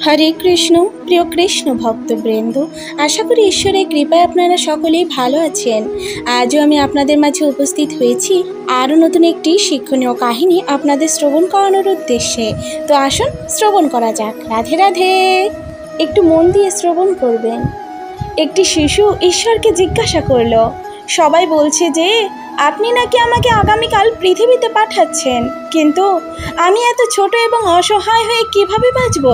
হরে কৃষ্ণ। প্রিয় কৃষ্ণ ভক্তবৃন্দ, আশা করি ঈশ্বরের কৃপায় আপনারা সকলেই ভালো আছেন। আজও আমি আপনাদের মাঝে উপস্থিত হয়েছি আরও নতুন একটি শিক্ষণীয় কাহিনী আপনাদের শ্রবণ করানোর উদ্দেশ্যে। তো আসুন শ্রবণ করা যাক। রাধে রাধে। একটু মন দিয়ে শ্রবণ করবেন। একটি শিশু ঈশ্বরকে জিজ্ঞাসা করল, সবাই বলছে যে আপনি নাকি আমাকে আগামীকাল পৃথিবীতে পাঠাচ্ছেন, কিন্তু আমি এত ছোট এবং অসহায় হয়ে কিভাবে বাঁচব?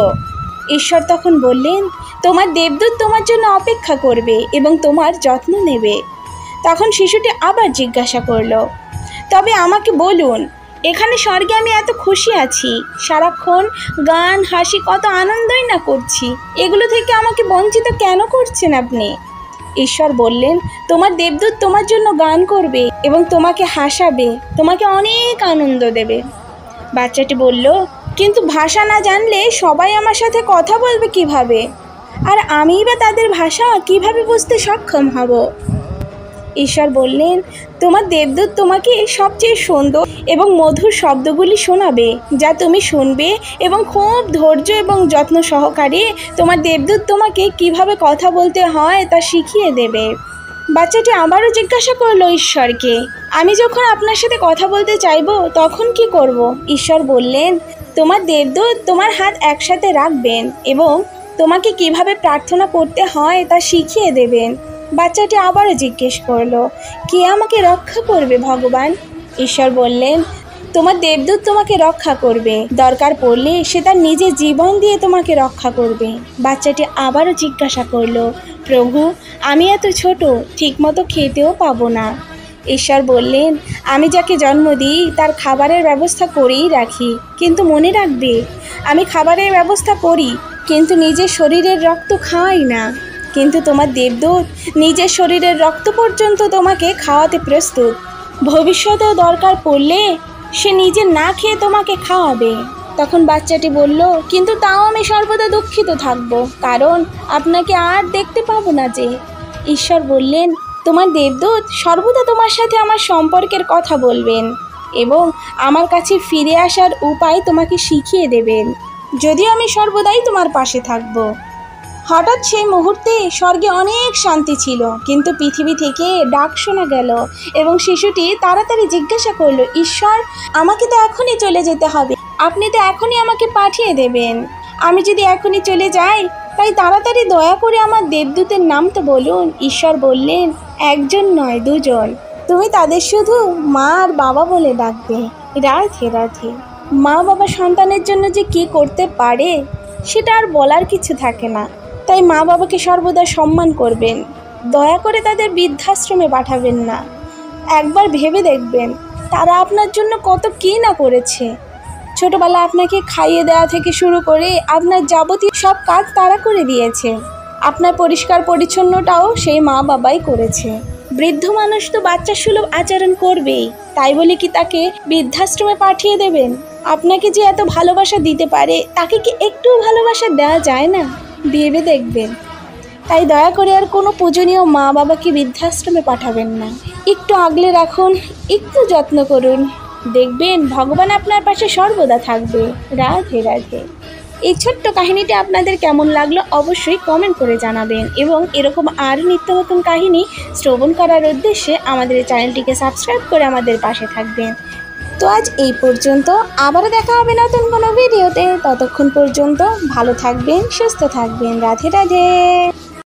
ঈশ্বর তখন বললেন, তোমার দেবদূত তোমার জন্য অপেক্ষা করবে এবং তোমার যত্ন নেবে। তখন শিশুটি আবার জিজ্ঞাসা করল, তবে আমাকে বলুন, এখানে স্বর্গে আমি এত খুশি আছি, সারাক্ষণ গান হাসি কত আনন্দই না করছি, এগুলো থেকে আমাকে বঞ্চিত কেন করছেন আপনি? ঈশ্বর বললেন, তোমার দেবদূত তোমার জন্য গান করবে এবং তোমাকে হাসাবে, তোমাকে অনেক আনন্দ দেবে। বাচ্চাটি বলল, কিন্তু ভাষা না জানলে সবাই আমার সাথে কথা বলবে কিভাবে? আর আমিই বা তাদের ভাষা কিভাবে বুঝতে সক্ষম হব? ঈশ্বর বললেন, তোমার দেবদূত তোমাকে সবচেয়ে সুন্দর এবং মধুর শব্দগুলি শোনাবে, যা তুমি শুনবে, এবং খুব ধৈর্য এবং যত্ন সহকারে তোমার দেবদূত তোমাকে কিভাবে কথা বলতে হয় তা শিখিয়ে দেবে। বাচ্চাটি আবারও জিজ্ঞাসা করলো ঈশ্বরকে, আমি যখন আপনার সাথে কথা বলতে চাইব তখন কি করব? ঈশ্বর বললেন, তোমার দেবদূত তোমার হাত একসাথে রাখবেন এবং তোমাকে কিভাবে প্রার্থনা করতে হয় তা শিখিয়ে দেবেন। বাচ্চাটি আবারও জিজ্ঞেস করলো, কে আমাকে রক্ষা করবে ভগবান? ঈশ্বর বললেন, তোমার দেবদূত তোমাকে রক্ষা করবে, দরকার পড়লে সে তার নিজের জীবন দিয়ে তোমাকে রক্ষা করবে। বাচ্চাটি আবারও জিজ্ঞাসা করলো, প্রভু, আমি এত ছোট, ঠিকমতো খেতেও পাবো না। ঈশ্বর বললেন, আমি যাকে জন্ম দিই তার খাবারের ব্যবস্থা করেই রাখি, কিন্তু মনে রাখবে, আমি খাবারের ব্যবস্থা করি কিন্তু নিজের শরীরের রক্ত খাওয়াই না। কিন্তু তোমার দেবদূত নিজের শরীরের রক্ত পর্যন্ত তোমাকে খাওয়াতে প্রস্তুত। ভবিষ্যতেও দরকার পড়লে সে নিজে না খেয়ে তোমাকে খাওয়াবে। তখন বাচ্চাটি বলল, কিন্তু তাও আমি সর্বদা দুঃখিত থাকব, কারণ আপনাকে আর দেখতে পাবো না যে। ঈশ্বর বললেন, তোমার দেবদূত সর্বদা তোমার সাথে আমার সম্পর্কের কথা বলবেন এবং আমার কাছে ফিরে আসার উপায় তোমাকে শিখিয়ে দেবেন, যদিও আমি সর্বদাই তোমার পাশে থাকব। হঠাৎ সেই মুহূর্তে স্বর্গে অনেক শান্তি ছিল, কিন্তু পৃথিবী থেকে ডাক শোনা গেল এবং শিশুটি তাড়াতাড়ি জিজ্ঞাসা করলো, ঈশ্বর, আমাকে তো এখনই চলে যেতে হবে, আপনি তো এখনই আমাকে পাঠিয়ে দেবেন। আমি যদি এখনই চলে যাই, তাই তাড়াতাড়ি দয়া করে আমার দেবদূতের নাম তো বলুন। ঈশ্বর বললেন, একজন নয়, দুজন। তুমি তাদের শুধু মা আর বাবা বলে ডাকবে। রাধে রাধে। মা বাবা সন্তানের জন্য যে কি করতে পারে সেটা আর বলার কিছু থাকে না, তাই মা বাবাকে সর্বদা সম্মান করবেন। দয়া করে তাদের বৃদ্ধাশ্রমে পাঠাবেন না। একবার ভেবে দেখবেন তারা আপনার জন্য কত কী না করেছে। ছোটবেলা আপনাকে খাইয়ে দেওয়া থেকে শুরু করে আপনার যাবতীয় সব কাজ তারা করে দিয়েছে। আপনার পরিষ্কার পরিচ্ছন্নটাও সেই মা বাবাই করেছে। বৃদ্ধ মানুষ তো বাচ্চা সুলভ আচরণ করবেই, তাই বলে কি তাকে বৃদ্ধাশ্রমে পাঠিয়ে দেবেন? আপনাকে যে এত ভালোবাসা দিতে পারে, তাকে কি একটু ভালোবাসা দেওয়া যায় না? ভেবে দেখবেন। তাই দয়া করে আর কোনো পূজনীয় মা বাবাকে বৃদ্ধাশ্রমে পাঠাবেন না। একটু আগলে রাখুন, একটু যত্ন করুন, দেখবেন ভগবান আপনার পাশে সর্বদা থাকবে। রাধে রাধে। এই ছোট্ট কাহিনীটি আপনাদের কেমন লাগলো অবশ্যই কমেন্ট করে জানাবেন এবং এরকম আরও নিত্য নতুন কাহিনী শ্রবণ করার উদ্দেশ্যে আমাদের এই চ্যানেলটিকে সাবস্ক্রাইব করে আমাদের পাশে থাকবেন। তো আজ এই পর্যন্ত, আবারও দেখা হবে নতুন কোনো ভিডিওতে। ততক্ষণ পর্যন্ত ভালো থাকবেন, সুস্থ থাকবেন। রাধে রাধে।